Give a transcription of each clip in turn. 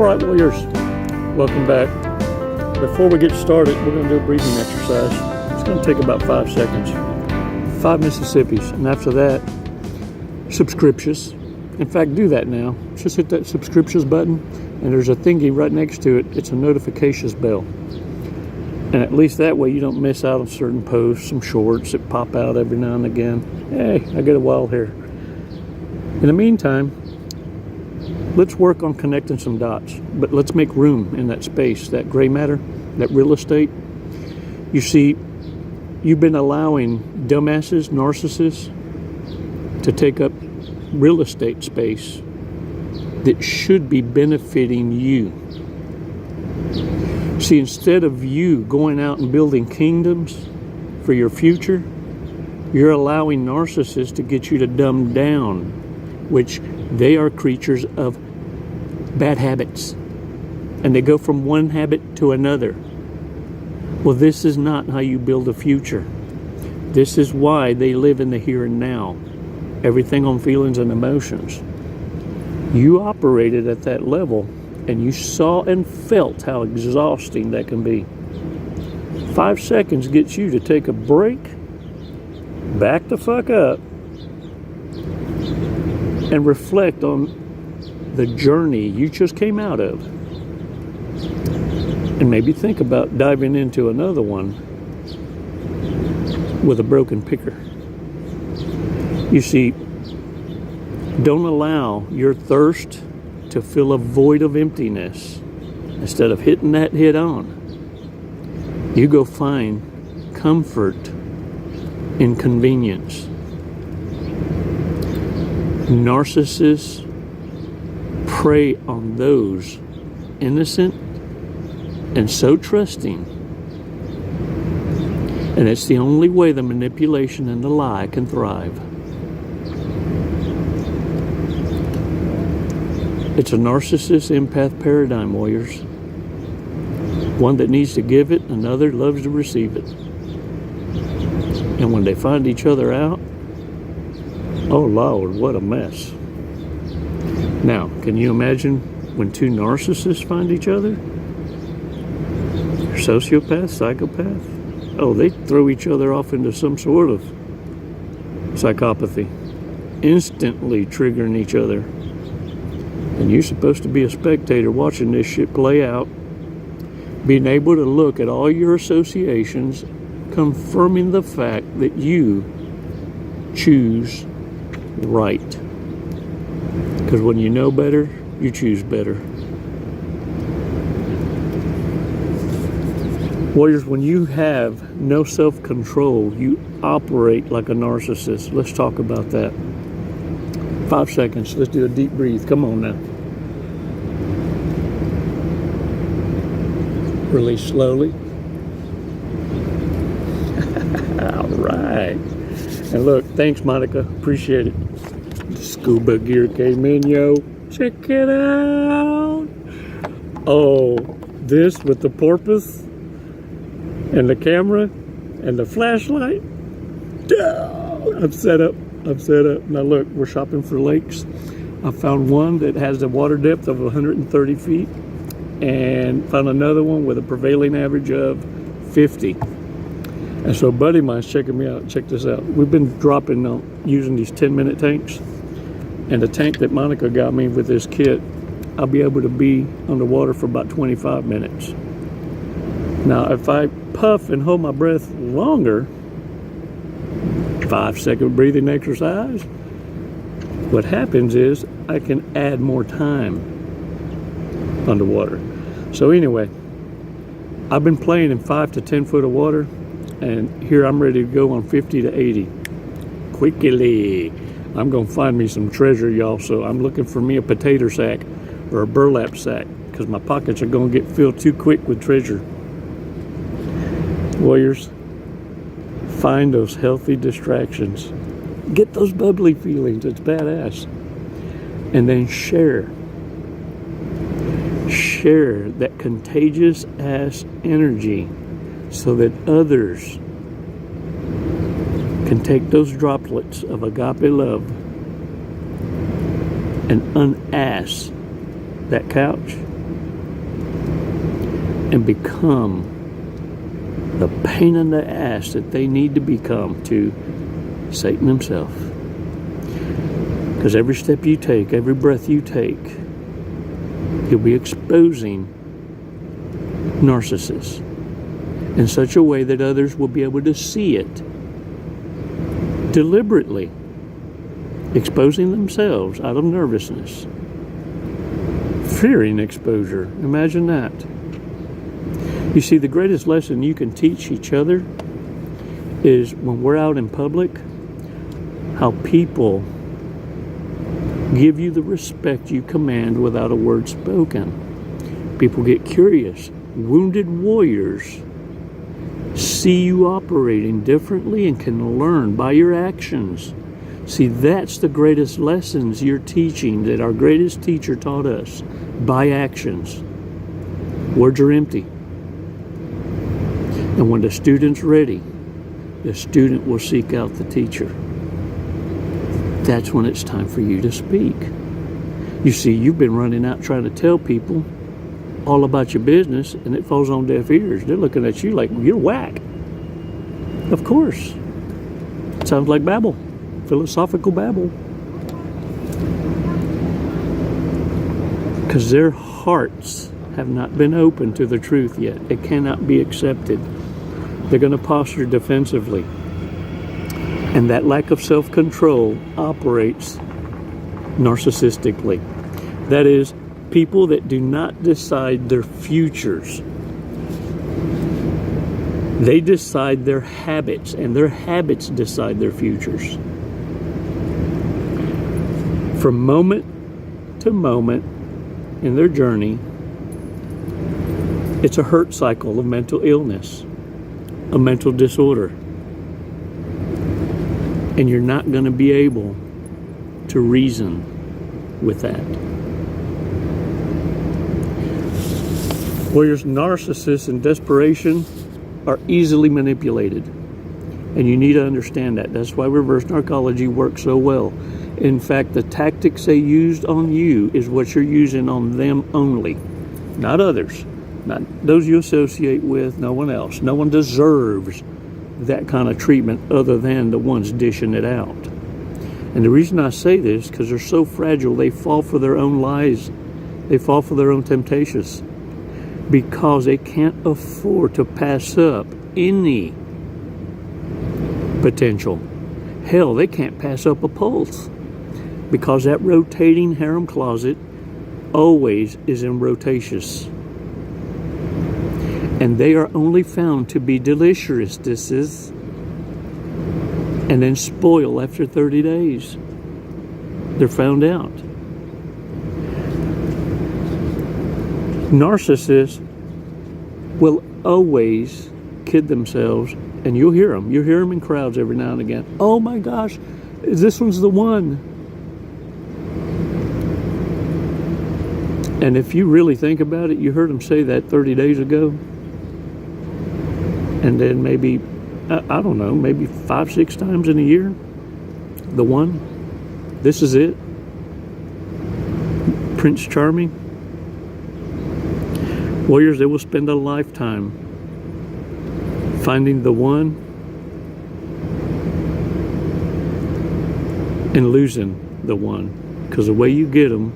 Alright, warriors, welcome back. Before we get started, we're going to do a breathing exercise. It's going to take about 5 seconds. 5 Mississippis, and after that, subscriptions. In fact, do that now. Just hit that subscriptions button, and there's a thingy right next to it. It's a notifications bell. And at least that way you don't miss out on certain posts, some shorts that pop out every now and again. Hey, I get a wild hair. In the meantime, let's work on connecting some dots, but let's make room in that space, that gray matter, that real estate. You see, you've been allowing dumbasses, narcissists, to take up real estate space that should be benefiting you. See, instead of you going out and building kingdoms for your future, you're allowing narcissists to get you to dumb down, which they are creatures of bad habits, and they go from one habit to another. Well, this is not how you build a future. This is why they live in the here and now. Everything on feelings and emotions. You operated at that level, and you saw and felt how exhausting that can be. 5 seconds gets you to take a break, back the fuck up, and reflect on the journey you just came out of. And maybe think about diving into another one with a broken picker. You see, don't allow your thirst to fill a void of emptiness. Instead of hitting that head on, you go find comfort in convenience. Narcissists prey on those innocent and so trusting. And it's the only way the manipulation and the lie can thrive. It's a narcissist empath paradigm, warriors. One that needs to give it, another loves to receive it. And when they find each other out, oh Lord, what a mess. Now, can you imagine when two narcissists find each other? Sociopath, psychopath? Oh, they throw each other off into some sort of psychopathy, instantly triggering each other. And you're supposed to be a spectator watching this shit play out, being able to look at all your associations, confirming the fact that you choose right. Because when you know better, you choose better. Warriors, when you have no self-control, you operate like a narcissist. Let's talk about that. 5 seconds. Let's do a deep breathe. Come on now. Release slowly. All right. And look, thanks, Monica. Appreciate it. The scuba gear came in, yo. Check it out. Oh, this with the porpoise and the camera and the flashlight. I'm set up. Now look, we're shopping for lakes. I found one that has a water depth of 130 feet and found another one with a prevailing average of 50. And so a buddy of mine's checking me out. Check this out. We've been dropping using these 10-minute tanks. And the tank that Monica got me with this kit, I'll be able to be underwater for about 25 minutes. Now, if I puff and hold my breath longer, 5-second breathing exercise, what happens is I can add more time underwater. So anyway, I've been playing in 5 to 10 foot of water, and here I'm ready to go on 50 to 80. Quickly. I'm going to find me some treasure, y'all, so I'm looking for me a potato sack or a burlap sack because my pockets are going to get filled too quick with treasure. Warriors, find those healthy distractions. Get those bubbly feelings. It's badass. And then share. Share that contagious ass energy so that others can take those droplets of agape love and unass that couch and become the pain in the ass that they need to become to Satan himself. Because every step you take, every breath you take, you'll be exposing narcissists in such a way that others will be able to see it deliberately, exposing themselves out of nervousness, fearing exposure. Imagine that. You see, the greatest lesson you can teach each other is when we're out in public, how people give you the respect you command without a word spoken. People get curious. Wounded warriors see you operating differently and can learn by your actions. See, that's the greatest lessons you're teaching that our greatest teacher taught us. By actions. Words are empty. And when the student's ready, the student will seek out the teacher. That's when it's time for you to speak. You see, you've been running out trying to tell people all about your business, and it falls on deaf ears. They're looking at you like, you're whack. Of course. Sounds like babble. Philosophical babble. Because their hearts have not been open to the truth yet. It cannot be accepted. They're going to posture defensively. And that lack of self-control operates narcissistically. That is, people that do not decide their futures. They decide their habits, and their habits decide their futures. From moment to moment in their journey, it's a hurt cycle of mental illness, a mental disorder. And you're not going to be able to reason with that. Whereas narcissists in desperation are easily manipulated. And you need to understand that. That's why reverse narcology works so well. In fact, the tactics they used on you is what you're using on them only. Not others. Not those you associate with, no one else. No one deserves that kind of treatment other than the ones dishing it out. And the reason I say this, because they're so fragile, they fall for their own lies. They fall for their own temptations. Because they can't afford to pass up any potential. Hell, they can't pass up a pulse. Because that rotating harem closet always is in rotations. And they are only found to be delicious and then spoil after 30 days. They're found out. Narcissists will always kid themselves, and you'll hear them. You'll hear them in crowds every now and again. Oh my gosh, this one's the one. And if you really think about it, you heard them say that 30 days ago. And then maybe, I don't know, maybe 5-6 times in a year. The one. This is it. Prince Charming. Warriors, they will spend a lifetime finding the one and losing the one. Because the way you get them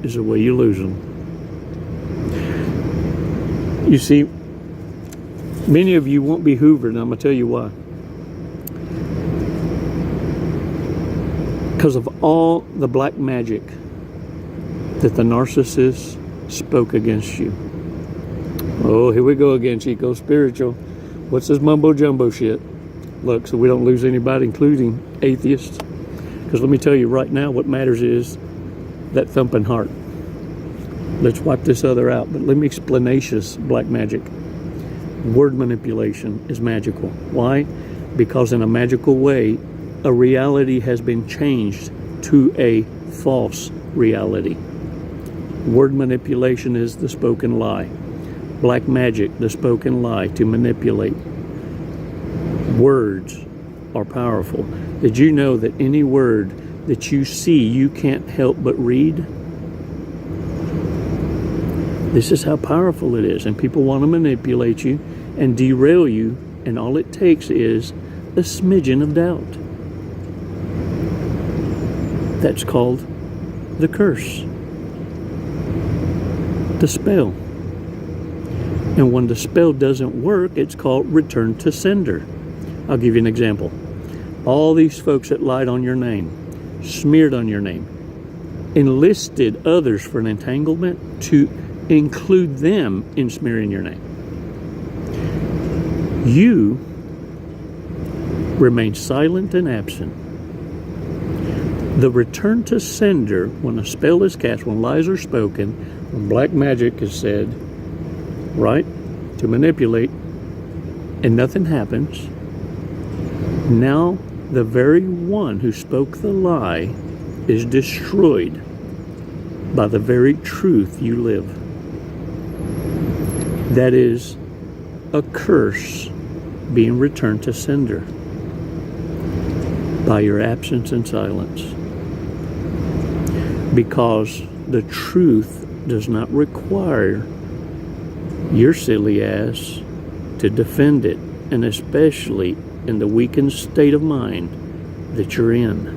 is the way you lose them. You see, many of you won't be hoovered, and I'm going to tell you why. Because of all the black magic that the narcissist spoke against you. Oh, here we go again, Chico. Spiritual. What's this mumbo-jumbo shit? Look, so we don't lose anybody, including atheists. Because let me tell you right now, what matters is that thumping heart. Let's wipe this other out. But let me explanations black magic. Word manipulation is magical. Why? Because in a magical way, a reality has been changed to a false reality. Word manipulation is the spoken lie. Black magic, the spoken lie to manipulate. Words are powerful. Did you know that any word that you see, you can't help but read? This is how powerful it is. And people want to manipulate you and derail you, and all it takes is a smidgen of doubt. That's called the curse, the spell. And when the spell doesn't work, it's called return to sender. I'll give you an example. All these folks that lied on your name, smeared on your name, enlisted others for an entanglement to include them in smearing your name. You remain silent and absent. The return to sender, when a spell is cast, when lies are spoken, when black magic is said, right, to manipulate, and nothing happens, now the very one who spoke the lie is destroyed by the very truth you live. That is a curse being returned to sender by your absence and silence. Because the truth does not require your silly ass to defend it, and especially in the weakened state of mind that you're in.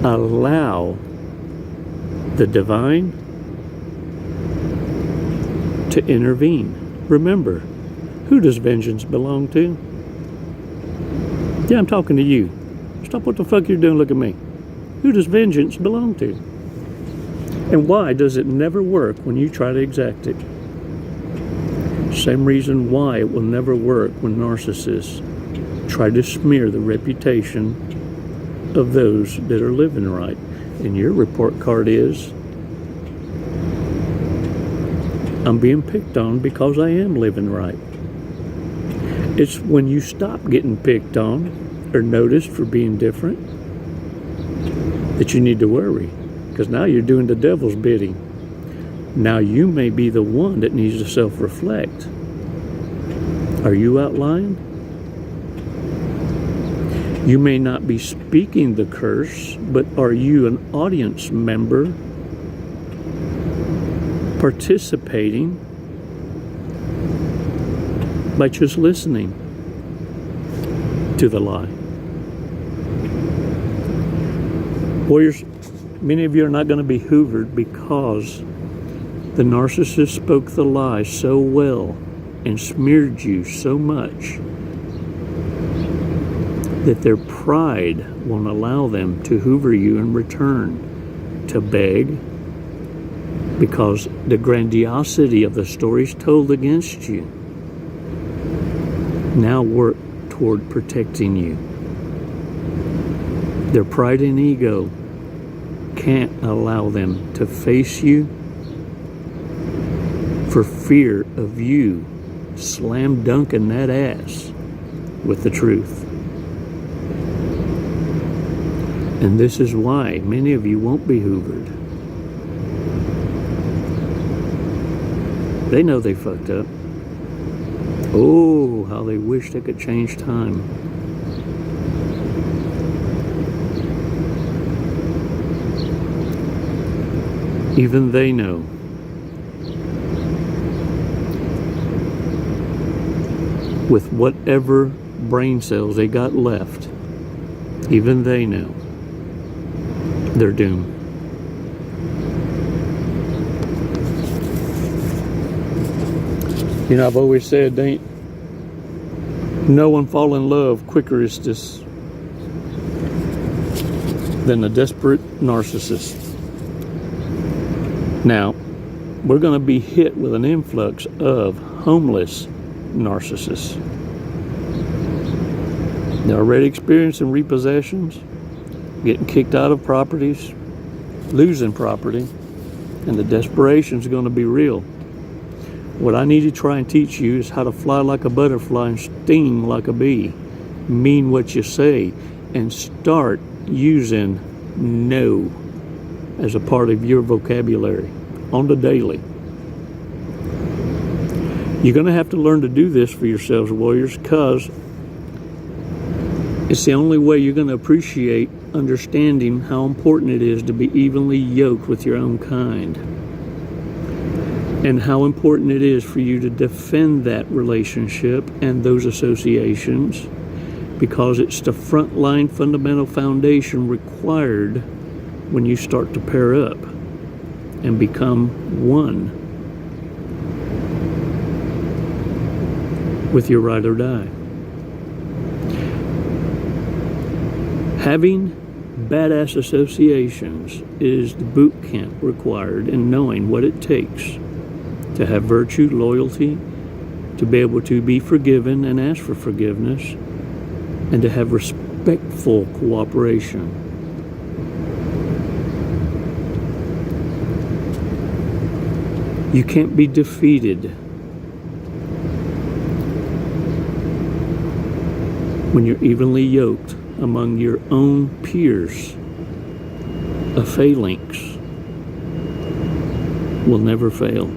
Allow the divine to intervene. Remember, who does vengeance belong to? Yeah, I'm talking to you. Stop what the fuck you're doing, look at me. Who does vengeance belong to? And why does it never work when you try to exact it? Same reason why it will never work when narcissists try to smear the reputation of those that are living right. And your report card is, I'm being picked on because I am living right. It's when you stop getting picked on or noticed for being different that you need to worry, because now you're doing the devil's bidding. Now you may be the one that needs to self-reflect. Are you out lying? You may not be speaking the curse, but are you an audience member participating by just listening to the lie? Warriors, many of you are not going to be hoovered because the narcissist spoke the lie so well and smeared you so much that their pride won't allow them to hoover you in return, to beg, because the grandiosity of the stories told against you now work toward protecting you. Their pride and ego can't allow them to face you for fear of you slam dunking that ass with the truth. And this is why many of you won't be hoovered. They know they fucked up. Oh, how they wish they could change time. Even they know. With whatever brain cells they got left, even they know they're doomed. You know, I've always said, ain't no one fall in love quicker than a desperate narcissist. Now, we're going to be hit with an influx of homeless narcissists. They're already experiencing repossessions, getting kicked out of properties, losing property, and the desperation is going to be real. What I need to try and teach you is how to fly like a butterfly and sting like a bee. Mean what you say, and start using no as a part of your vocabulary on the daily. You're going to have to learn to do this for yourselves, warriors, because it's the only way you're going to appreciate understanding how important it is to be evenly yoked with your own kind. and how important it is for you to defend that relationship and those associations, because it's the frontline fundamental foundation required when you start to pair up and become one with your ride or die. Having badass associations is the boot camp required in knowing what it takes to have virtue, loyalty, to be able to be forgiven and ask for forgiveness, and to have respectful cooperation. You can't be defeated when you're evenly yoked among your own peers. A phalanx will never fail.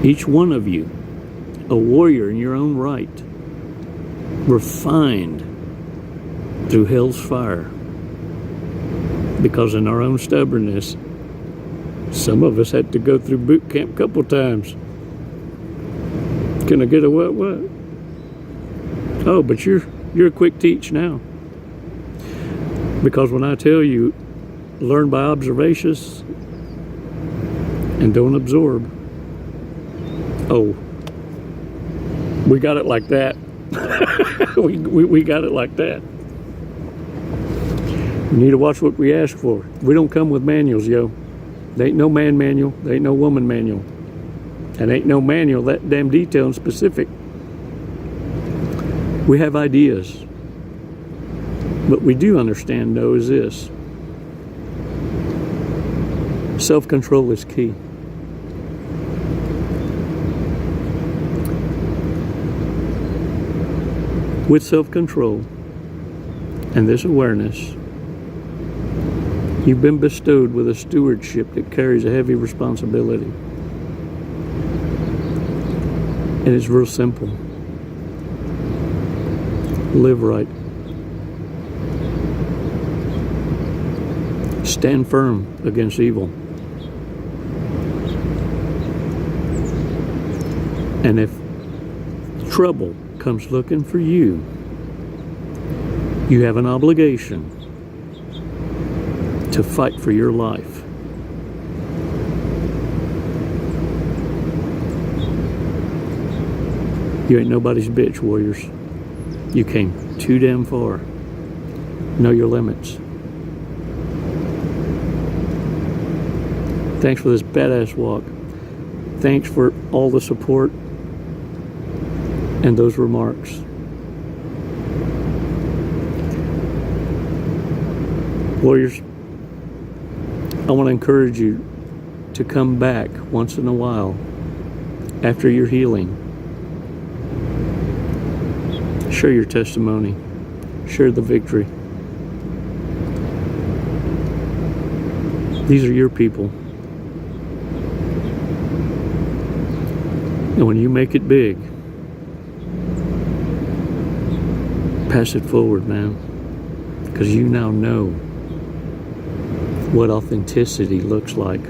Each one of you, a warrior in your own right, refined through hell's fire. Because in our own stubbornness, some of us had to go through boot camp a couple times. Can I get a what? Oh, but you're a quick teach now. Because when I tell you, learn by observations and don't absorb. Oh, we got it like that. we got it like that. We need to watch what we ask for. We don't come with manuals, yo. There ain't no man manual. There ain't no woman manual. And ain't no manual that damn detailed and specific. We have ideas. What we do understand, though, is this. Self-control is key. With self-control and this awareness, you've been bestowed with a stewardship that carries a heavy responsibility. And it's real simple. Live right. Stand firm against evil. And if trouble comes looking for you, you have an obligation to fight for your life. You ain't nobody's bitch, warriors. You came too damn far. Know your limits. Thanks for this badass walk. Thanks for all the support and those remarks. Warriors, I want to encourage you to come back once in a while after your healing. Share your testimony. Share the victory. These are your people. And when you make it big, pass it forward, man. Because you now know what authenticity looks like.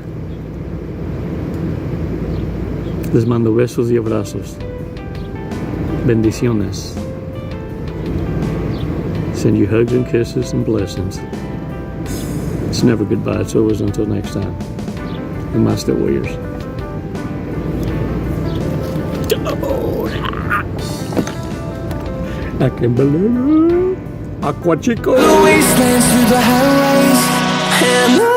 Les mando besos y abrazos. Bendiciones. Send you hugs and kisses and blessings. It's never goodbye. It's always until next time. Namaste, warriors. I can believe Aqua Chico. The wastelands through the highways, and on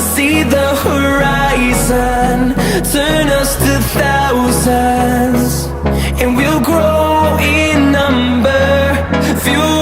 we'll see the horizon, turn us to thousands, and we'll grow in number, fuel